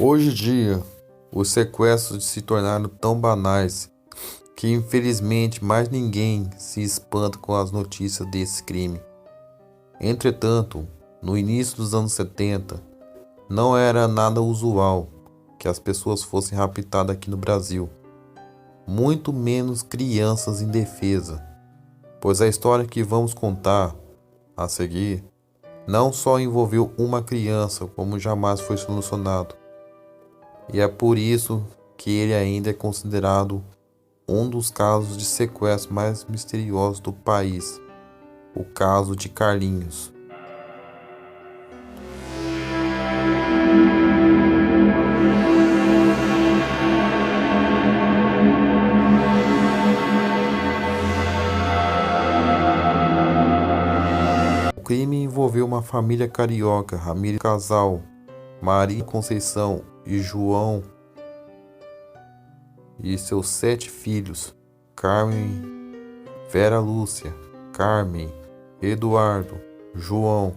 Hoje em dia, os sequestros se tornaram tão banais que infelizmente mais ninguém se espanta com as notícias desse crime. Entretanto, no início dos anos 70, não era nada usual que as pessoas fossem raptadas aqui no Brasil, muito menos crianças indefesas, pois a história que vamos contar a seguir não só envolveu uma criança, como jamais foi solucionado. E é por isso que ele ainda é considerado um dos casos de sequestro mais misteriosos do país, o caso de Carlinhos. O crime envolveu uma família carioca, Ramírez Casal, Maria Conceição e João e seus 7 filhos, Carmen, Vera Lúcia, Carmen, Eduardo, João,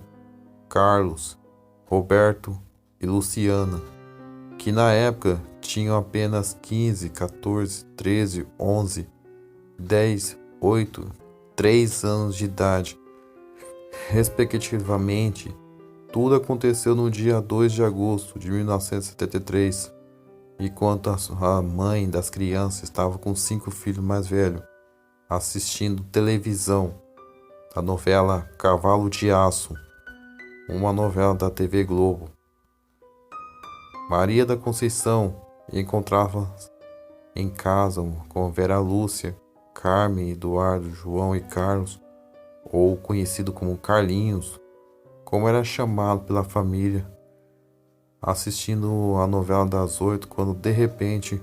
Carlos, Roberto e Luciana, que na época tinham apenas 15, 14, 13, 11, 10, 8, 3 anos de idade, respectivamente. Tudo aconteceu no dia 2 de agosto de 1973, enquanto a mãe das crianças estava com 5 filhos mais velhos, assistindo televisão, a novela Cavalo de Aço, uma novela da TV Globo. Maria da Conceição encontrava em casa com Vera Lúcia, Carmen, Eduardo, João e Carlos, ou conhecido como Carlinhos, como era chamado pela família, assistindo a novela das 8, quando de repente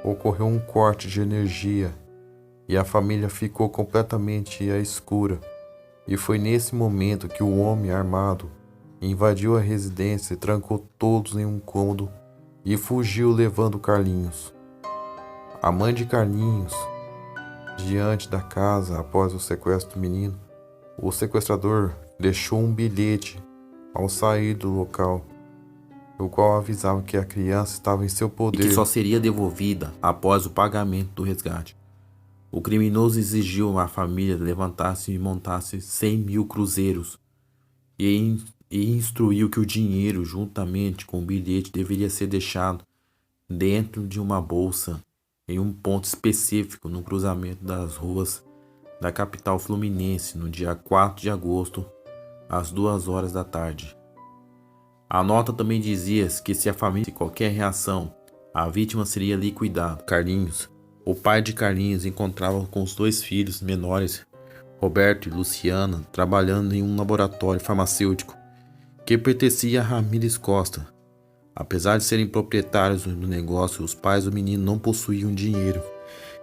ocorreu um corte de energia e a família ficou completamente à escura. E foi nesse momento que o homem armado invadiu a residência e trancou todos em um cômodo e fugiu levando Carlinhos. A mãe de Carlinhos, diante da casa após o sequestro do menino, o sequestrador deixou um bilhete ao sair do local, o qual avisava que a criança estava em seu poder e que só seria devolvida após o pagamento do resgate. O criminoso exigiu à família levantasse e montasse 100 mil cruzeiros e instruiu que o dinheiro, juntamente com o bilhete, deveria ser deixado dentro de uma bolsa em um ponto específico no cruzamento das ruas da capital fluminense no dia 4 de agosto, às 2 horas da tarde. A nota também dizia que se a família tivesse qualquer reação, a vítima seria liquidada. Carlinhos, o pai de Carlinhos, encontrava com os 2 filhos menores, Roberto e Luciana, trabalhando em um laboratório farmacêutico que pertencia a Ramírez Costa. Apesar de serem proprietários do negócio, os pais do menino não possuíam dinheiro,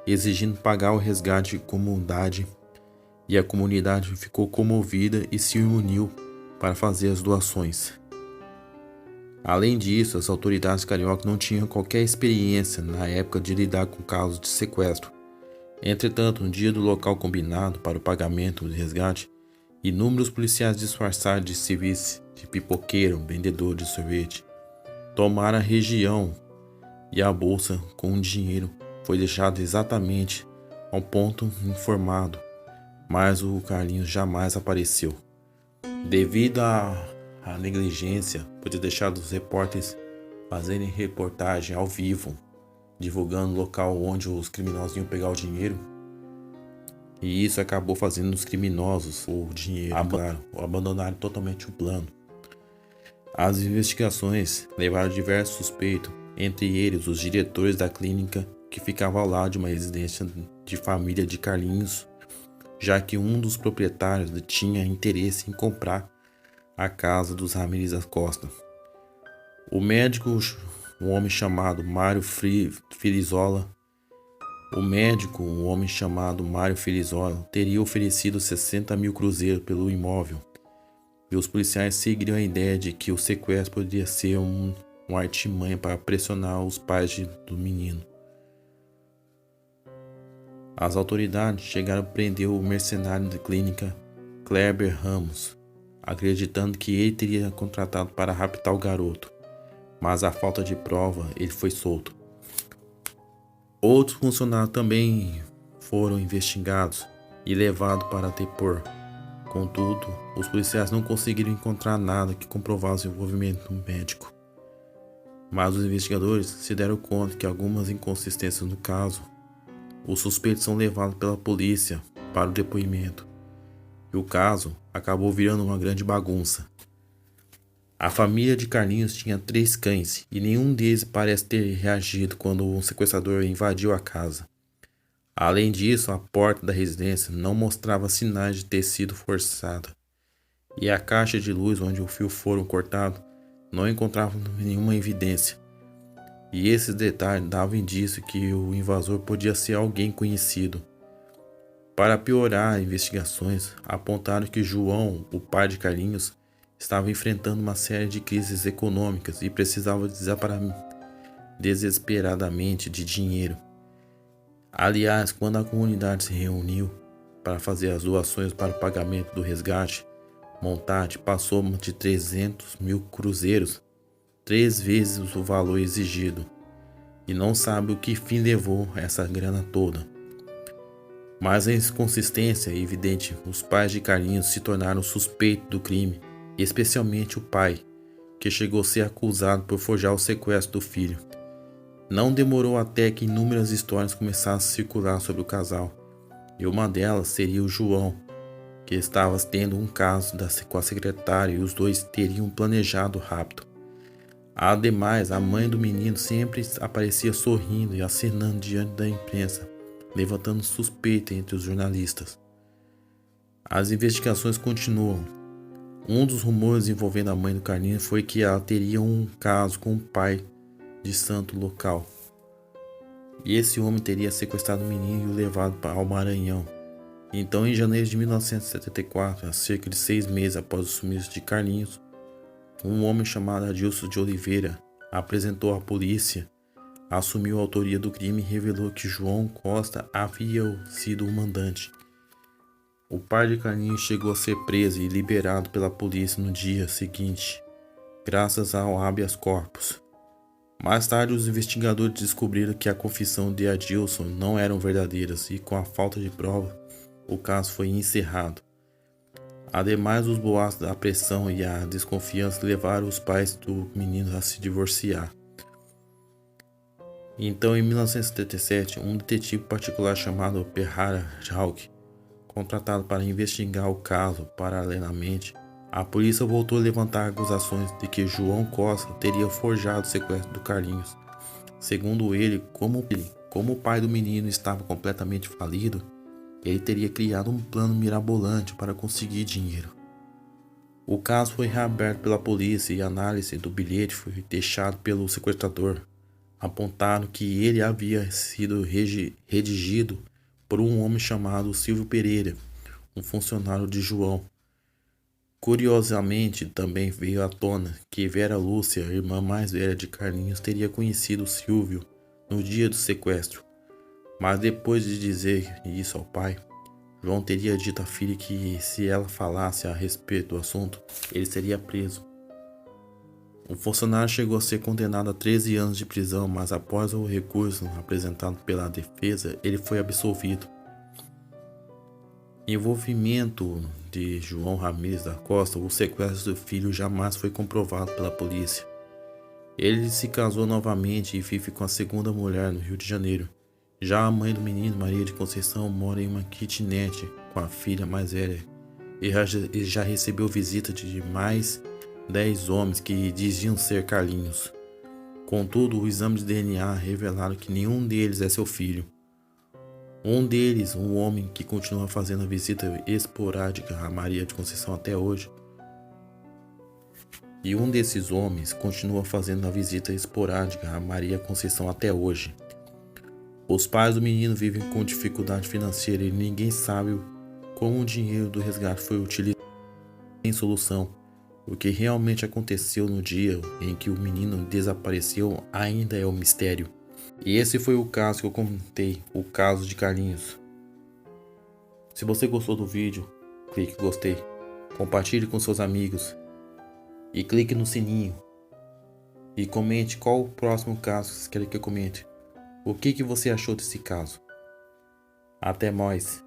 exigindo pagar o resgate de comunidade, e a comunidade ficou comovida e se uniu para fazer as doações. Além disso, as autoridades cariocas não tinham qualquer experiência na época de lidar com casos de sequestro. Entretanto, no dia do local combinado para o pagamento do resgate, inúmeros policiais disfarçados de civis, de pipoqueiro, vendedor de sorvete, tomaram a região e a bolsa com o dinheiro foi deixada exatamente ao ponto informado, mas o Carlinhos jamais apareceu. Devido à negligência por ter deixado os repórteres fazerem reportagem ao vivo, divulgando o local onde os criminosos iam pegar o dinheiro, e isso acabou fazendo os criminosos, o dinheiro, claro, abandonarem totalmente o plano. As investigações levaram diversos suspeitos, entre eles os diretores da clínica que ficava ao lado de uma residência de família de Carlinhos, já que um dos proprietários tinha interesse em comprar a casa dos Ramírez da Costa. O médico, um homem chamado Mário Filizola, teria oferecido 60 mil cruzeiros pelo imóvel, e os policiais seguiram a ideia de que o sequestro poderia ser uma artimanha para pressionar os pais do menino. As autoridades chegaram a prender o mercenário da clínica Kleber Ramos, acreditando que ele teria contratado para raptar o garoto, mas à falta de prova ele foi solto. Outros funcionários também foram investigados e levados para depor. Contudo, os policiais não conseguiram encontrar nada que comprovasse o envolvimento médico. Mas os investigadores se deram conta que algumas inconsistências no caso. Os suspeitos são levados pela polícia para o depoimento. E o caso acabou virando uma grande bagunça. A família de Carlinhos tinha 3 cães e nenhum deles parece ter reagido quando um sequestrador invadiu a casa. Além disso, a porta da residência não mostrava sinais de ter sido forçada. E a caixa de luz onde o fio foram cortado não encontrava nenhuma evidência. E esses detalhes davam indício que o invasor podia ser alguém conhecido. Para piorar as investigações, apontaram que João, o pai de Carlinhos, estava enfrentando uma série de crises econômicas e precisava desesperadamente de dinheiro. Aliás, quando a comunidade se reuniu para fazer as doações para o pagamento do resgate, montante passou de 300 mil cruzeiros, 3 vezes o valor exigido, e não sabe o que fim levou essa grana toda. Mas a inconsistência é evidente. Os pais de Carlinhos se tornaram suspeitos do crime, especialmente o pai, que chegou a ser acusado por forjar o sequestro do filho. Não demorou até que inúmeras histórias começassem a circular sobre o casal, e uma delas seria o João, que estava tendo um caso com a secretária e os dois teriam planejado o rapto. Ademais, a mãe do menino sempre aparecia sorrindo e acenando diante da imprensa, levantando suspeita entre os jornalistas. As investigações continuam. Um dos rumores envolvendo a mãe do Carlinhos foi que ela teria um caso com o pai de santo local. E esse homem teria sequestrado o menino e o levado ao Maranhão. Então, em janeiro de 1974, a cerca de 6 meses após o sumiço de Carlinhos, um homem chamado Adilson de Oliveira apresentou à polícia, assumiu a autoria do crime e revelou que João Costa havia sido o mandante. O pai de Carlinhos chegou a ser preso e liberado pela polícia no dia seguinte, graças ao habeas corpus. Mais tarde, os investigadores descobriram que a confissão de Adilson não eram verdadeiras e, com a falta de prova, o caso foi encerrado. Ademais, os boatos da pressão e a desconfiança levaram os pais do menino a se divorciar. Então, em 1977, um detetive particular chamado Perrara Jalk, contratado para investigar o caso paralelamente, a polícia voltou a levantar acusações de que João Costa teria forjado o sequestro do Carlinhos. Segundo ele, como o pai do menino estava completamente falido, ele teria criado um plano mirabolante para conseguir dinheiro. O caso foi reaberto pela polícia e a análise do bilhete foi deixado pelo sequestrador. Apontaram que ele havia sido redigido por um homem chamado Silvio Pereira, um funcionário de João. Curiosamente, também veio à tona que Vera Lúcia, a irmã mais velha de Carlinhos, teria conhecido Silvio no dia do sequestro. Mas depois de dizer isso ao pai, João teria dito à filha que se ela falasse a respeito do assunto, ele seria preso. O funcionário chegou a ser condenado a 13 anos de prisão, mas após o recurso apresentado pela defesa, ele foi absolvido. Envolvimento de João Ramírez da Costa, o sequestro do filho jamais foi comprovado pela polícia. Ele se casou novamente e vive com a segunda mulher no Rio de Janeiro. Já a mãe do menino, Maria de Conceição, mora em uma kitnet com a filha mais velha e já recebeu visita de mais 10 homens que diziam ser Carlinhos. Contudo, o exame de DNA revelaram que nenhum deles é seu filho. Um deles, um homem que continua fazendo a visita esporádica a Maria de Conceição até hoje. E um desses homens continua fazendo a visita esporádica a Maria Conceição até hoje. Os pais do menino vivem com dificuldade financeira e ninguém sabe como o dinheiro do resgate foi utilizado. Sem solução. O que realmente aconteceu no dia em que o menino desapareceu ainda é um mistério. E esse foi o caso que eu contei, o caso de Carlinhos. Se você gostou do vídeo, clique em gostei, compartilhe com seus amigos e clique no sininho E comente qual o próximo caso que você quer que eu comente. O que você achou desse caso? Até mais.